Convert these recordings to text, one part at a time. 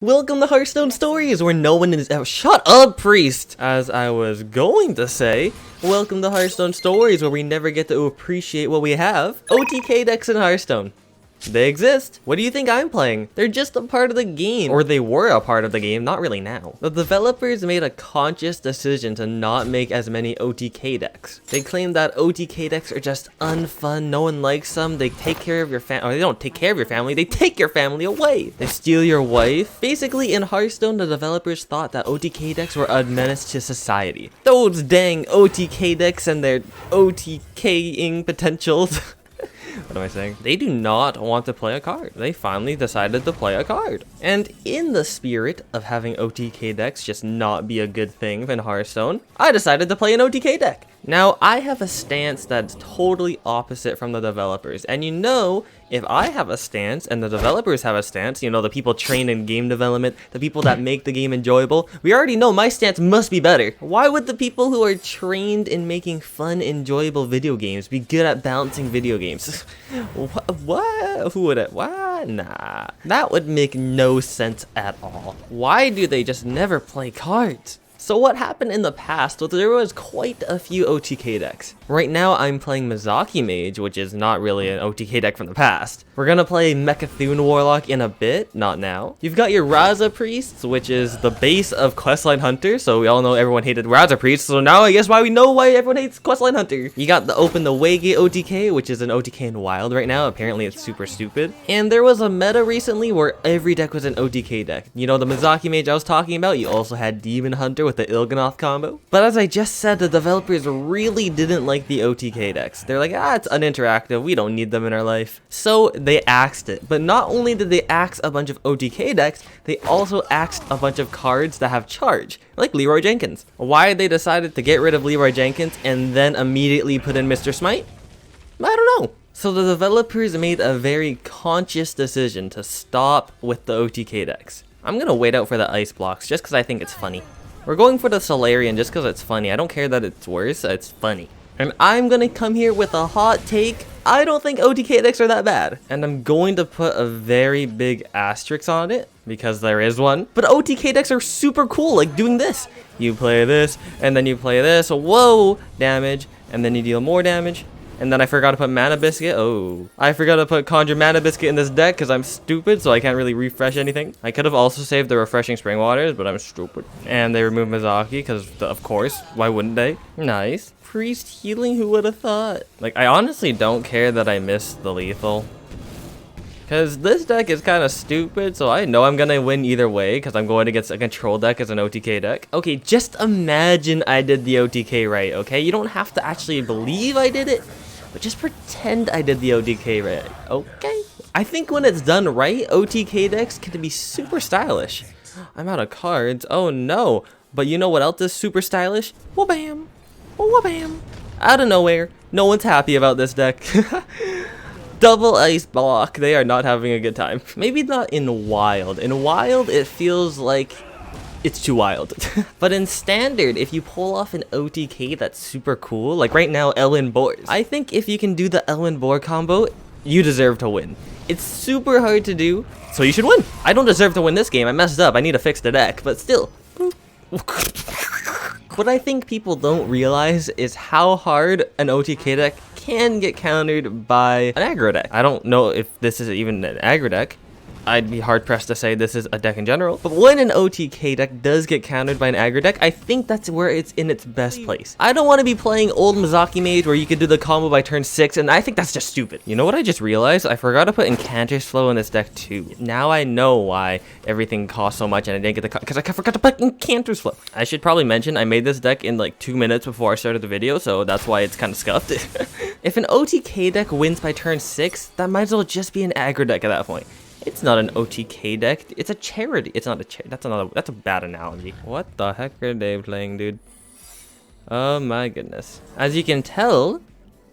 Welcome to Hearthstone Stories, where no one is- Shut up, priest! As I was going to say, welcome to Hearthstone Stories, where we never get to appreciate what we have. OTK decks in Hearthstone. They exist. What do you think I'm playing? They're just a part of the game. Or they were a part of the game, not really now. The developers made a conscious decision to not make as many OTK decks. They claim that OTK decks are just unfun, no one likes them, they take care of your family, or they don't take care of your family, they take your family away. They steal your wife. Basically, in Hearthstone, the developers thought that OTK decks were a menace to society. Those dang OTK decks and their OTKing potentials. What am I saying? They do not want to play a card. They finally decided to play a card. And in the spirit of having OTK decks just not be a good thing in Hearthstone, I decided to play an OTK deck. Now, I have a stance that's totally opposite from the developers. And you know, if I have a stance and the developers have a stance, you know, the people trained in game development, the people that make the game enjoyable, we already know my stance must be better. Why would the people who are trained in making fun, enjoyable video games be good at balancing video games? What? Who would it? What? Nah. That would make no sense at all. Why do they just never play cards? So what happened in the past was there was quite a few OTK decks. Right now I'm playing Mizaki Mage, which is not really an OTK deck from the past. We're gonna play Mechathune Warlock in a bit, not now. You've got your Raza Priests, which is the base of Questline Hunter, so we all know everyone hated Raza Priests, so now I guess why we know why everyone hates Questline Hunter. You got the Open the Waygate OTK, which is an OTK in Wild right now, apparently it's super stupid. And there was a meta recently where every deck was an OTK deck. You know the Mizaki Mage I was talking about, you also had Demon Hunter with the Il'gynoth combo. But as I just said, the developers really didn't like the OTK decks. They're like, it's uninteractive, we don't need them in our life. So they axed it. But not only did they axe a bunch of OTK decks, they also axed a bunch of cards that have charge, like Leroy Jenkins. Why they decided to get rid of Leroy Jenkins and then immediately put in Mr. Smite? I don't know. So the developers made a very conscious decision to stop with the OTK decks. I'm gonna wait out for the ice blocks just because I think it's funny. We're going for the Solarian just because it's funny. I don't care that it's worse, it's funny. And I'm gonna come here with a hot take. I don't think OTK decks are that bad. And I'm going to put a very big asterisk on it, because there is one. But OTK decks are super cool, like doing this. You play this, and then you play this, whoa, damage, and then you deal more damage. And then I forgot to put Mana Biscuit. Oh, I forgot to put Conjure Mana Biscuit in this deck because I'm stupid, so I can't really refresh anything. I could have also saved the Refreshing Spring Waters, but I'm stupid. And they removed Mizaki because, of course, why wouldn't they? Nice. Priest healing, who would have thought? Like, I honestly don't care that I missed the lethal. Because this deck is kind of stupid, so I know I'm going to win either way because I'm going against a control deck as an OTK deck. Okay, just imagine I did the OTK right, okay? You don't have to actually believe I did it, but just pretend I did the OTK right, okay? I think when it's done right, OTK decks can be super stylish. I'm out of cards, oh no. But you know what else is super stylish? Wha-bam, wha-bam. Out of nowhere, no one's happy about this deck. Double ice block, they are not having a good time. Maybe not in Wild. In Wild, it feels like it's too wild. But in Standard, if you pull off an OTK that's super cool, like right now, Ellen Boars. I think if you can do the Ellen Boar combo, you deserve to win. It's super hard to do, so you should win. I don't deserve to win this game, I messed up, I need to fix the deck, but still. What I think people don't realize is how hard an OTK deck can get countered by an aggro deck. I don't know if this is even an aggro deck. I'd be hard pressed to say this is a deck in general, but when an OTK deck does get countered by an aggro deck, I think that's where it's in its best place. I don't want to be playing old Mizaki Mage where you could do the combo by turn 6, and I think that's just stupid. You know what I just realized? I forgot to put Incanter's Flow in this deck too. Now I know why everything costs so much and I didn't get the because I forgot to put Incanter's Flow. I should probably mention I made this deck in like 2 minutes before I started the video, so that's why it's kind of scuffed. If an OTK deck wins by turn 6, that might as well just be an aggro deck at that point. It's not an OTK deck, it's a charity. It's not a charity, that's a bad analogy. What the heck are they playing, dude? Oh my goodness. As you can tell,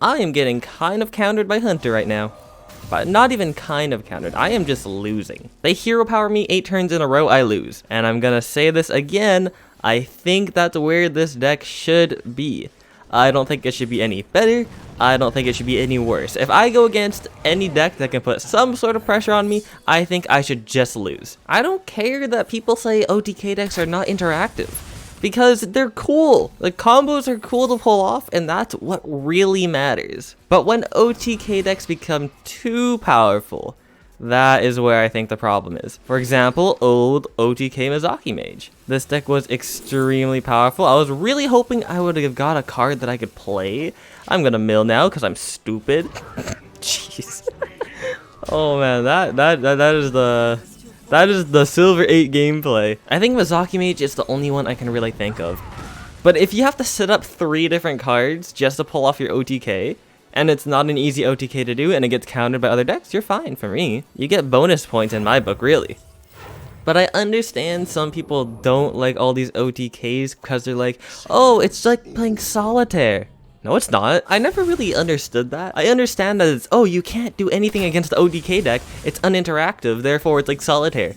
I am getting kind of countered by Hunter right now. But not even kind of countered, I am just losing. They hero power me 8 turns in a row, I lose. And I'm gonna say this again, I think that's where this deck should be. I don't think it should be any better. I don't think it should be any worse. If I go against any deck that can put some sort of pressure on me, I think I should just lose. I don't care that people say OTK decks are not interactive, because they're cool. The combos are cool to pull off, and that's what really matters. But when OTK decks become too powerful, that is where I think the problem is. For example, old OTK Mizaki Mage. This deck was extremely powerful. I was really hoping I would have got a card that I could play. I'm gonna mill now because I'm stupid. Jeez. Oh man, that is the Silver 8 gameplay. I think Mizaki Mage is the only one I can really think of. But if you have to set up 3 different cards just to pull off your OTK, and it's not an easy OTK to do, and it gets countered by other decks, you're fine for me. You get bonus points in my book, really. But I understand some people don't like all these OTKs because they're like, oh, it's like playing solitaire. No, it's not. I never really understood that. I understand that it's, oh, you can't do anything against the OTK deck. It's uninteractive, therefore it's like solitaire.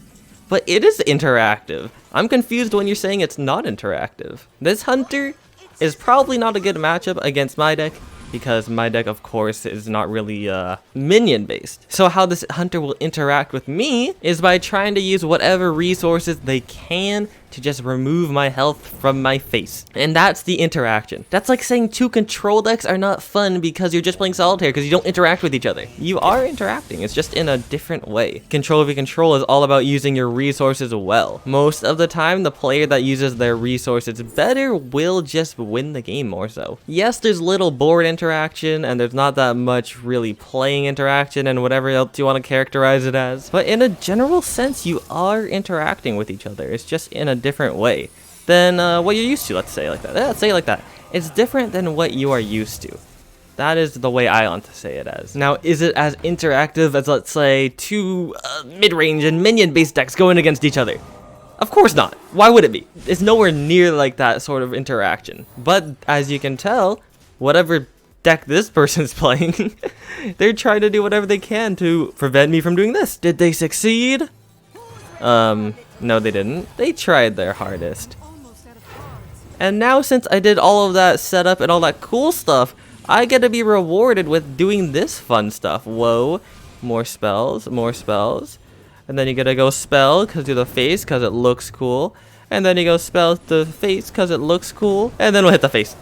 But it is interactive. I'm confused when you're saying it's not interactive. This Hunter is probably not a good matchup against my deck, because my deck, of course, is not really minion based. So how this Hunter will interact with me is by trying to use whatever resources they can to just remove my health from my face. And that's the interaction. That's like saying 2 control decks are not fun because you're just playing solitaire because you don't interact with each other. You are interacting, it's just in a different way. Control v control is all about using your resources well. Most of the time, the player that uses their resources better will just win the game more so. Yes, there's little board interaction and there's not that much really playing interaction and whatever else you want to characterize it as. But in a general sense, you are interacting with each other. It's just in a different way than what you're used to. Let's say like that. Let's say it like that. It's different than what you are used to. That is the way I want to say it as. Now, is it as interactive as, let's say, 2 mid-range and minion-based decks going against each other? Of course not. Why would it be? It's nowhere near like that sort of interaction. But as you can tell, whatever deck this person's playing, they're trying to do whatever they can to prevent me from doing this. Did they succeed? No, they didn't. They tried their hardest. And now, since I did all of that setup and all that cool stuff, I get to be rewarded with doing this fun stuff. Whoa. More spells, more spells. And then you gotta go spell to the face because it looks cool. And then you go spell to the face because it looks cool. And then we'll hit the face.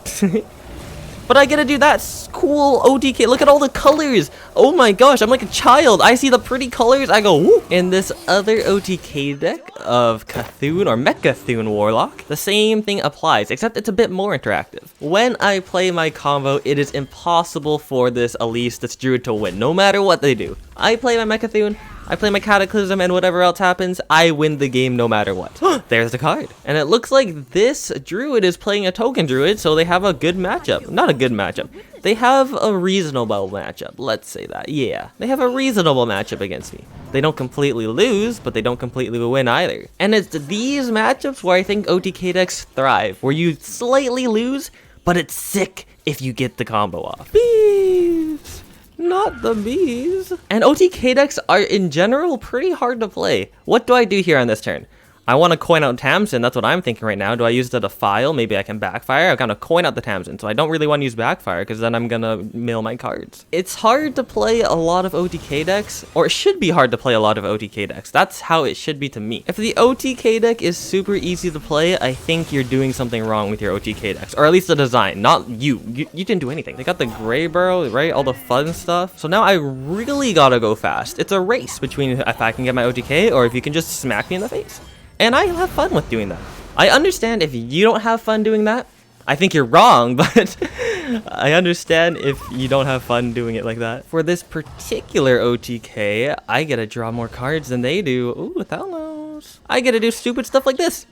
But I get to do that cool OTK. Look at all the colors. Oh my gosh, I'm like a child. I see the pretty colors. I go, woo. In this other OTK deck of Cthulhu or Mecha'thun Warlock, the same thing applies, except it's a bit more interactive. When I play my combo, it is impossible for this Elise, this Druid, to win, no matter what they do. I play my Mecha'thun, I play my Cataclysm, and whatever else happens, I win the game no matter what. There's the card. And it looks like this Druid is playing a token Druid, so they have a good matchup. Not a good matchup. They have a reasonable matchup, let's say that. Yeah, they have a reasonable matchup against me. They don't completely lose, but they don't completely win either. And it's these matchups where I think OTK decks thrive, where you slightly lose, but it's sick if you get the combo off. Bees! Not the bees. And OTK decks are, in general, pretty hard to play. What do I do here on this turn? I want to coin out Tamsin, that's what I'm thinking right now. Do I use it to file? Maybe I can backfire. I'm going to coin out the Tamsin, so I don't really want to use backfire, because then I'm going to mill my cards. It's hard to play a lot of OTK decks, or it should be hard to play a lot of OTK decks. That's how it should be to me. If the OTK deck is super easy to play, I think you're doing something wrong with your OTK decks, or at least the design, not you. You didn't do anything. They got the Grey Burrow, right? All the fun stuff. So now I really gotta go fast. It's a race between if I can get my OTK, or if you can just smack me in the face. And I have fun with doing that. I understand if you don't have fun doing that. I think you're wrong, but I understand if you don't have fun doing it like that. For this particular OTK, I get to draw more cards than they do. Ooh, Thanos. I get to do stupid stuff like this.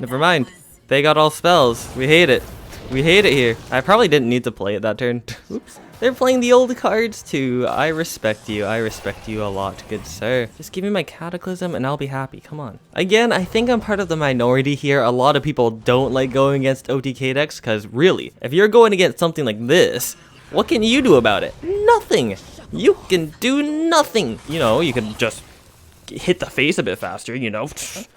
Never mind. They got all spells. We hate it. We hate it here. I probably didn't need to play it that turn. Oops. They're playing the old cards too. I respect you. I respect you a lot, good sir. Just give me my Cataclysm and I'll be happy. Come on. Again, I think I'm part of the minority here. A lot of people don't like going against OTK decks because really, if you're going against something like this, what can you do about it? Nothing. You can do nothing. You know, you can just hit the face a bit faster, you know.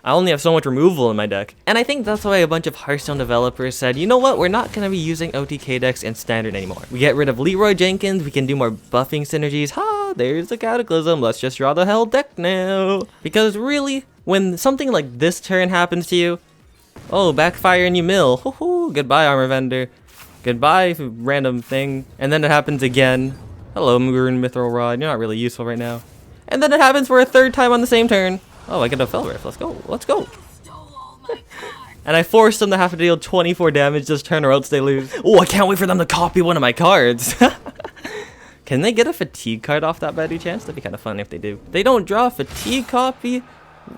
I only have so much removal in my deck. And I think that's why a bunch of Hearthstone developers said, you know what, we're not going to be using OTK decks in Standard anymore. We get rid of Leroy Jenkins, we can do more buffing synergies. Ha, there's the Cataclysm, let's just draw the hell deck now. Because really, when something like this turn happens to you, oh, backfire and you mill. Hoo-hoo, goodbye, Armor Vendor. Goodbye, random thing. And then it happens again. Hello, Maroon Mithril Rod, you're not really useful right now. And then it happens for a third time on the same turn. Oh, I get a Fell Rift. Let's go. Let's go. And I forced them to have to deal 24 damage this turn or else they lose. Oh, I can't wait for them to copy one of my cards. Can they get a fatigue card off that by any chance? That'd be kind of fun if they do. They don't draw a fatigue copy?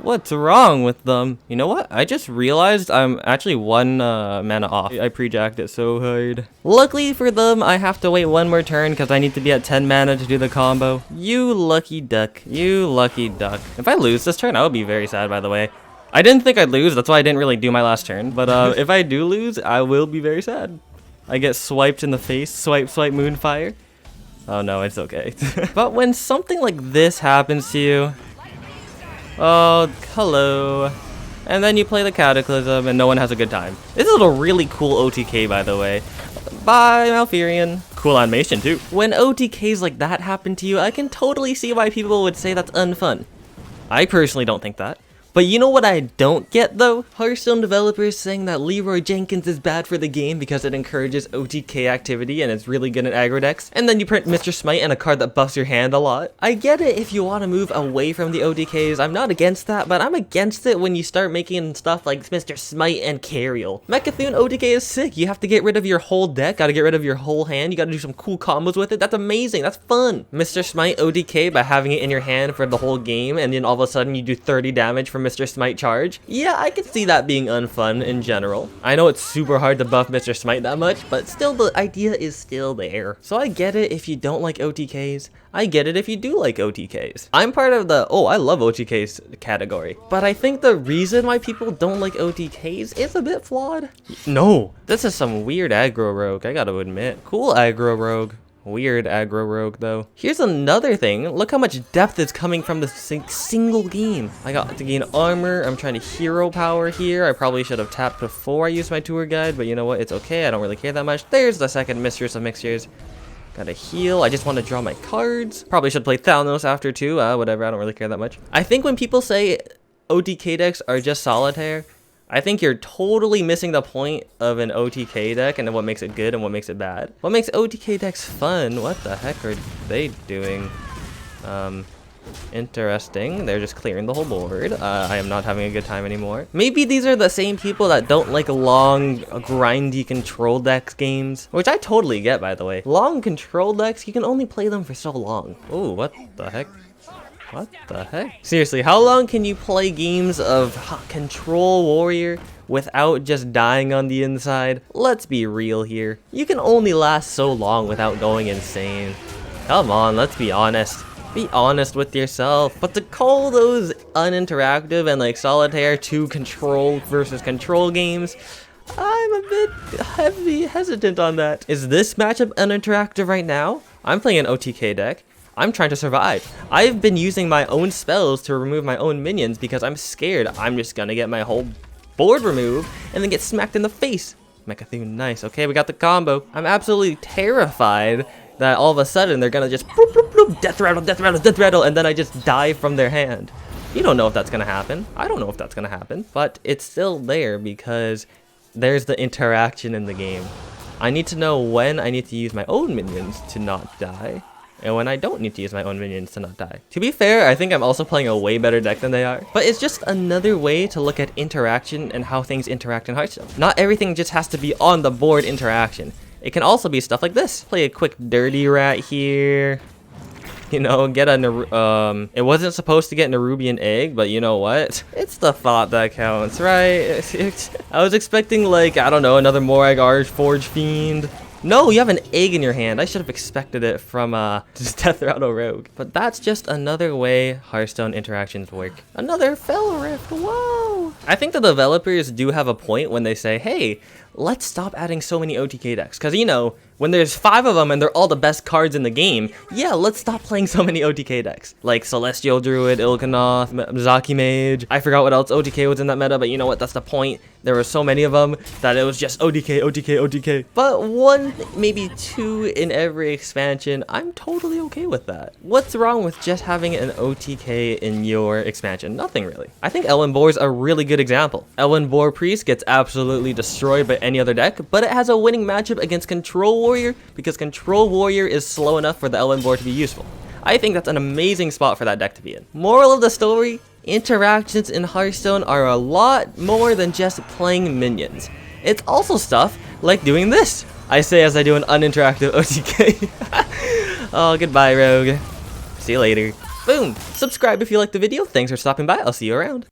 What's wrong with them? You know what? I just realized I'm actually one mana off. I pre-jacked it so hard. Luckily for them, I have to wait one more turn because I need to be at 10 mana to do the combo. You lucky duck. You lucky duck. If I lose this turn, I would be very sad, by the way. I didn't think I'd lose. That's why I didn't really do my last turn. But if I do lose, I will be very sad. I get swiped in the face. Swipe, swipe, Moonfire. Oh no, it's okay. But when something like this happens to you, oh, hello. And then you play the Cataclysm and no one has a good time. This is a really cool OTK, by the way. Bye, Malfurion. Cool animation, too. When OTKs like that happen to you, I can totally see why people would say that's unfun. I personally don't think that. But you know what I don't get, though? Hearthstone developers saying that Leroy Jenkins is bad for the game because it encourages OTK activity and it's really good at aggro decks. And then you print Mr. Smite and a card that buffs your hand a lot. I get it if you want to move away from the OTKs. I'm not against that, but I'm against it when you start making stuff like Mr. Smite and Cariel. Mecha'thun OTK is sick. You have to get rid of your whole deck, gotta get rid of your whole hand. You gotta do some cool combos with it. That's amazing. That's fun. Mr. Smite OTK by having it in your hand for the whole game and then all of a sudden you do 30 damage from Mr. Smite charge. Yeah, I could see that being unfun in general. I know it's super hard to buff Mr. Smite that much, but still the idea is still there. So I get it if you don't like OTKs. I get it if you do like OTKs. I'm part of the, oh, I love OTKs category. But I think the reason why people don't like OTKs is a bit flawed. No, this is some weird aggro rogue, I gotta admit. Cool aggro rogue. Weird aggro rogue though. Here's another thing. Look how much depth is coming from the single game. I got to gain armor. I'm trying to hero power here. I probably should have tapped before I used my tour guide, but you know what? It's okay. I don't really care that much. There's the second Mistress of Mixtures. Gotta heal. I just want to draw my cards. Probably should play Thalnos after too. Whatever. I don't really care that much. I think when people say OTK decks are just solitaire, I think you're totally missing the point of an OTK deck and what makes it good and what makes it bad. What makes OTK decks fun? What the heck are they doing? Interesting. They're just clearing the whole board. I am not having a good time anymore. Maybe these are the same people that don't like long, grindy control decks games, which I totally get, by the way. Long control decks, you can only play them for so long. Ooh, what the heck? What the heck? Seriously, how long can you play games of Control Warrior without just dying on the inside? Let's be real here. You can only last so long without going insane. Come on, let's be honest. Be honest with yourself. But to call those uninteractive and like solitaire 2 control versus control games, I'm a bit hesitant on that. Is this matchup uninteractive right now? I'm playing an OTK deck. I'm trying to survive. I've been using my own spells to remove my own minions because I'm scared I'm just gonna get my whole board removed and then get smacked in the face. Mecha'thun, nice. Okay, we got the combo. I'm absolutely terrified that all of a sudden they're gonna just bloop, bloop, bloop, death rattle, death rattle, death rattle, and then I just die from their hand. You don't know if that's gonna happen. I don't know if that's gonna happen, but it's still there because there's the interaction in the game. I need to know when I need to use my own minions to not die, and when I don't need to use my own minions to not die. To be fair, I think I'm also playing a way better deck than they are. But it's just another way to look at interaction and how things interact in Hearthstone. Not everything just has to be on the board interaction. It can also be stuff like this. Play a quick dirty rat here. You know, get a, it wasn't supposed to get Nerubian egg, but you know what? It's the thought that counts, right? I was expecting like, I don't know, another Morag Archforge Fiend. No, you have an egg in your hand. I should have expected it from just Death Rattle Rogue. But that's just another way Hearthstone interactions work. Another Fell Rift, whoa! I think the developers do have a point when they say, hey, let's stop adding so many OTK decks. Because, you know, When there's 5 of them and they're all the best cards in the game, yeah, let's stop playing so many OTK decks. Like Celestial Druid, Il'Kanoth, Mizaki Mage. I forgot what else OTK was in that meta, but you know what? That's the point. There were so many of them that it was just OTK, OTK, OTK. But 1, maybe 2 in every expansion, I'm totally okay with that. What's wrong with just having an OTK in your expansion? Nothing really. I think Ellen Boar's a really good example. Ellen Boar Priest gets absolutely destroyed by any other deck, but it has a winning matchup against Control Warrior because Control Warrior is slow enough for the Ellen Boar to be useful. I think that's an amazing spot for that deck to be in. Moral of the story, interactions in Hearthstone are a lot more than just playing minions. It's also stuff like doing this. I say as I do an uninteractive OTK. Oh, goodbye, Rogue. See you later. Boom! Subscribe if you liked the video. Thanks for stopping by. I'll see you around.